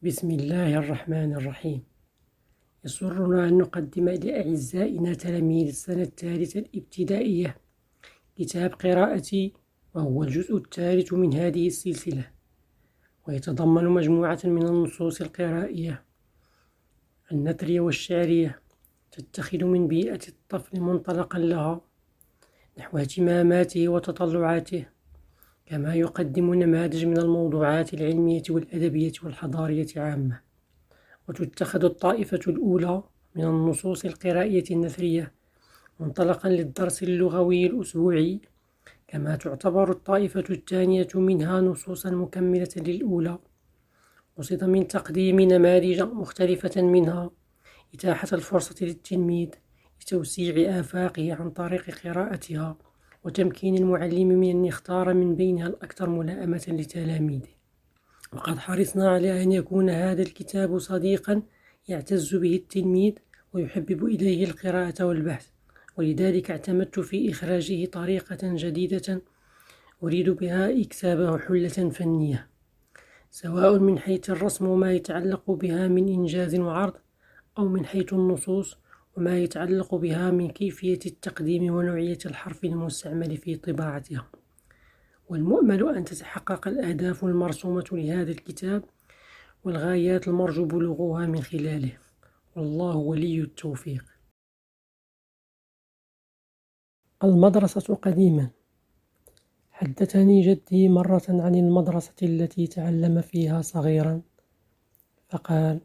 بسم الله الرحمن الرحيم. يسرنا أن نقدم لأعزائنا تلاميذ السنة الثالثة الابتدائية كتاب قراءتي، وهو الجزء الثالث من هذه السلسلة، ويتضمن مجموعة من النصوص القرائية النثرية والشعرية تتخذ من بيئة الطفل منطلقا لها نحو اهتماماته وتطلعاته، كما يقدم نماذج من الموضوعات العلمية والأدبية والحضارية عامة. وتتخذ الطائفة الأولى من النصوص القرائية النثرية منطلقا للدرس اللغوي الأسبوعي، كما تعتبر الطائفة الثانية منها نصوصا مكملة للأولى، قصد من تقديم نماذج مختلفة منها إتاحة الفرصة للتلميذ لتوسيع آفاقه عن طريق قراءتها، وتمكين المعلم من أن يختار من بينها الأكثر ملائمة لتلاميذه. وقد حرصنا على أن يكون هذا الكتاب صديقا يعتز به التلميذ ويحبب إليه القراءة والبحث، ولذلك اعتمدت في إخراجه طريقة جديدة أريد بها إكسابه حلة فنية، سواء من حيث الرسم وما يتعلق بها من إنجاز وعرض، أو من حيث النصوص وما يتعلق بها من كيفية التقديم ونوعية الحرف المستعمل في طباعتها. والمؤمل أن تتحقق الأهداف المرسومة لهذا الكتاب والغايات المرجو بلوغها من خلاله، والله ولي التوفيق. المدرسة قديما. حدثني جدي مرة عن المدرسة التي تعلم فيها صغيرا، فقال: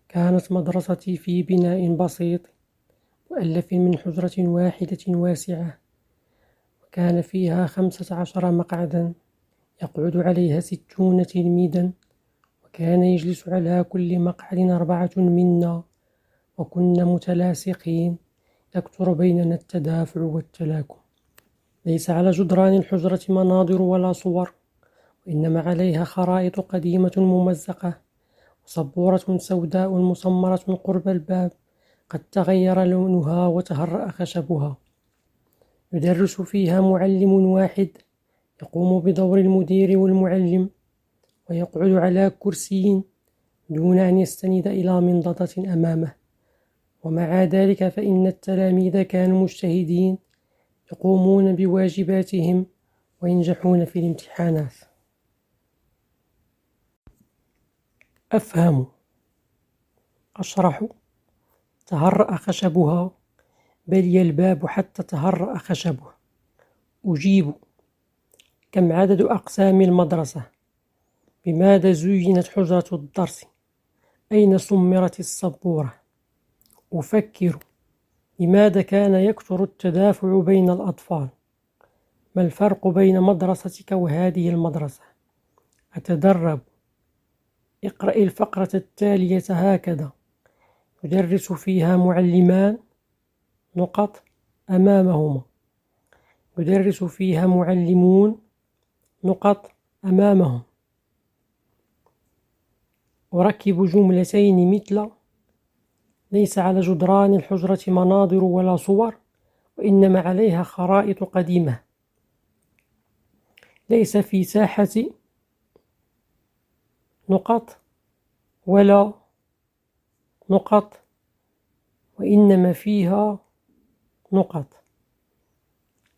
كانت مدرستي في بناء بسيط مؤلف من حجرة واحدة واسعة، وكان فيها 15 مقعدا يقعد عليها 60 تلميذا، وكان يجلس على كل مقعد 4 منا، وكنا متلاصقين يكثر بيننا التدافع والتلاكم. ليس على جدران الحجرة مناظر ولا صور، وإنما عليها خرائط قديمة ممزقة، وسبورة سوداء مسمرة قرب الباب قد تغير لونها وتهرأ خشبها. يدرس فيها معلم واحد يقوم بدور المدير والمعلم، ويقعد على كرسي دون أن يستند إلى منضدة أمامه. ومع ذلك فإن التلاميذ كانوا مجتهدين يقومون بواجباتهم وينجحون في الامتحانات. أفهم، أشرح، تهرأ خشبها، بلي الباب حتى تهرأ خشبه. أجيب: كم عدد أقسام المدرسة؟ بماذا زينت حجرة الدرس؟ أين سمرت السبورة؟ أفكر: لماذا كان يكثر التدافع بين الأطفال؟ ما الفرق بين مدرستك وهذه المدرسة؟ أتدرب. اقرأ الفقرة التالية هكذا: يدرس فيها معلمان نقط أمامهما، يدرس فيها معلمون نقط أمامهم. أركب جملتين مثل: ليس على جدران الحجرة مناظر ولا صور، وإنما عليها خرائط قديمة. ليس في ساحة نقط ولا نقط، وإنما فيها نقط.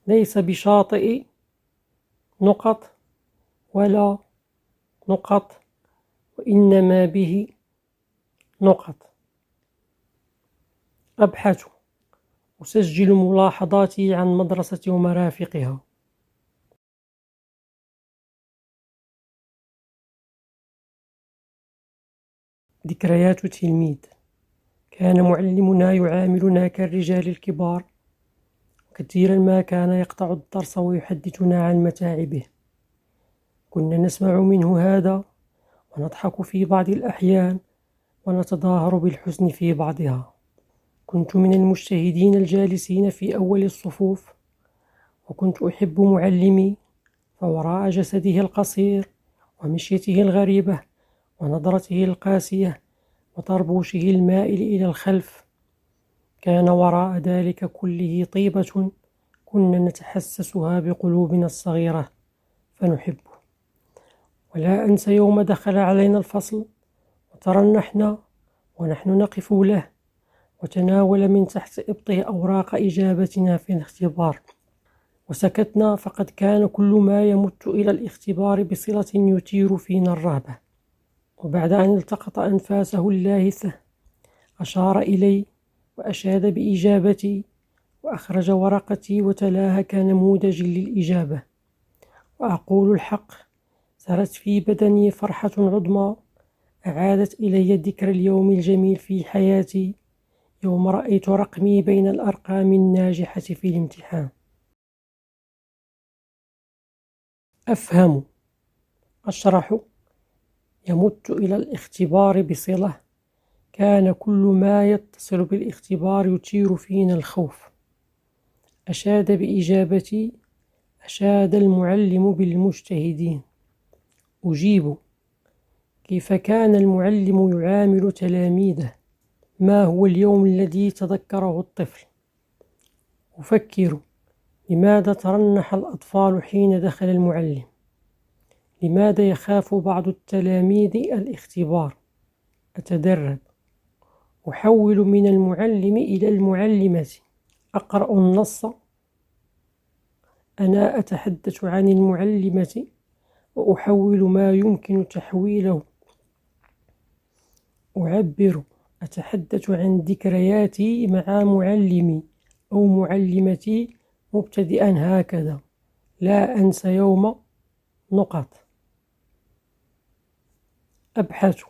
ليس بشاطئ نقط ولا نقط، وإنما به نقط. أبحث، أسجل ملاحظاتي عن مدرستي ومرافقها. ذكريات تلميذ. كان معلمنا يعاملنا كالرجال الكبار، وكثيرا ما كان يقطع الدرس ويحدثنا عن متاعبه. كنا نسمع منه هذا ونضحك في بعض الأحيان ونتظاهر بالحزن في بعضها. كنت من المجتهدين الجالسين في أول الصفوف، وكنت أحب معلمي، فوراء جسده القصير ومشيته الغريبة ونظرته القاسية وطربوشه المائل إلى الخلف، كان وراء ذلك كله طيبة كنا نتحسسها بقلوبنا الصغيرة فنحبه. ولا أنسى يوم دخل علينا الفصل وترنحنا ونحن نقف له، وتناول من تحت إبطه أوراق إجابتنا في الاختبار، وسكتنا، فقد كان كل ما يمت إلى الاختبار بصلة يثير فينا الرهبة. وبعد أن التقط أنفاسه اللاهثة أشار إلي وأشاد بإجابتي، وأخرج ورقتي وتلاها كنموذج للإجابة. وأقول الحق، سرت في بدني فرحة عظمى أعادت إلي ذكر اليوم الجميل في حياتي، يوم رأيت رقمي بين الأرقام الناجحة في الامتحان. أفهم، أشرح، يمت إلى الاختبار بصلة. كان كل ما يتصل بالاختبار يثير فينا الخوف. أشاد بإجابتي، أشاد المعلم بالمجتهدين. أجيب: كيف كان المعلم يعامل تلاميذه؟ ما هو اليوم الذي تذكره الطفل؟ أفكر: لماذا ترنح الأطفال حين دخل المعلم؟ لماذا يخاف بعض التلاميذ الاختبار؟ أتدرب، أحول من المعلم إلى المعلمة، أقرأ النص، أنا أتحدث عن المعلمة وأحول ما يمكن تحويله، أعبر، أتحدث عن ذكرياتي مع معلمي أو معلمتي مبتدئا هكذا: لا أنسى يوم نقط. أبحث،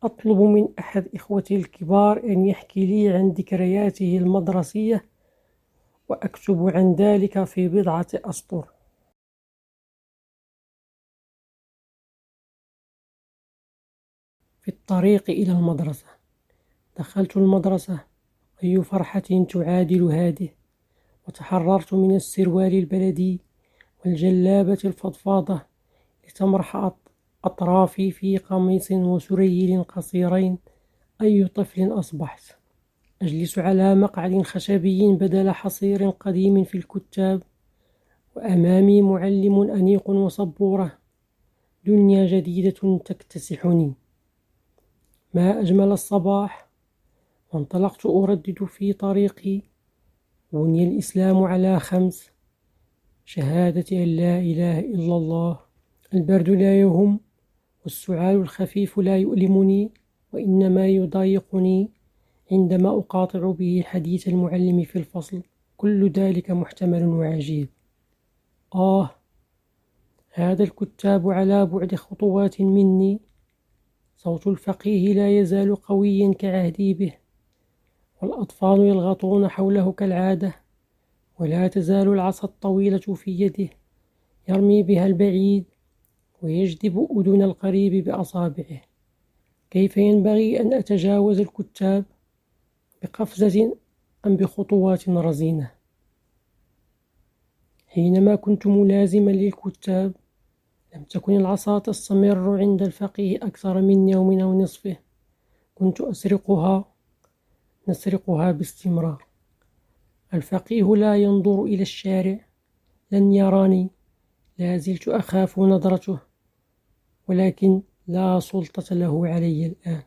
أطلب من أحد إخوتي الكبار أن يحكي لي عن ذكرياته المدرسية، وأكتب عن ذلك في بضعة أسطر. في الطريق إلى المدرسة، دخلت المدرسة، أي فرحة تعادل هذه، وتحررت من السروال البلدي والجلابة الفضفاضة لتمرح أطرافي في قميص وسرير قصيرين. أي طفل أصبحت! أجلس على مقعد خشبي بدل حصير قديم في الكتاب، وأمامي معلم أنيق وصبورة. دنيا جديدة تكتسحني. ما أجمل الصباح. وانطلقت أردد في طريقي: بني الإسلام على 5: شهادة أن لا إله إلا الله، البرد لا يهم، والسعال الخفيف لا يؤلمني، وإنما يضايقني عندما أقاطع به حديث المعلم في الفصل. كل ذلك محتمل وعجيب. هذا الكتاب على بعد خطوات مني. صوت الفقيه لا يزال قويا كعهدي به، والأطفال يلغطون حوله كالعادة، ولا تزال العصا الطويلة في يده، يرمي بها البعيد ويجذب أذن القريب بأصابعه. كيف ينبغي أن أتجاوز الكتاب؟ بقفزة أم بخطوات رزينة؟ حينما كنت ملازما للكتاب، لم تكن العصا تستمر عند الفقيه أكثر من يوم أو نصفه. كنت نسرقها باستمرار. الفقيه لا ينظر إلى الشارع، لن يراني، لا زلت أخاف نظرته، ولكن لا سلطة له علي الآن.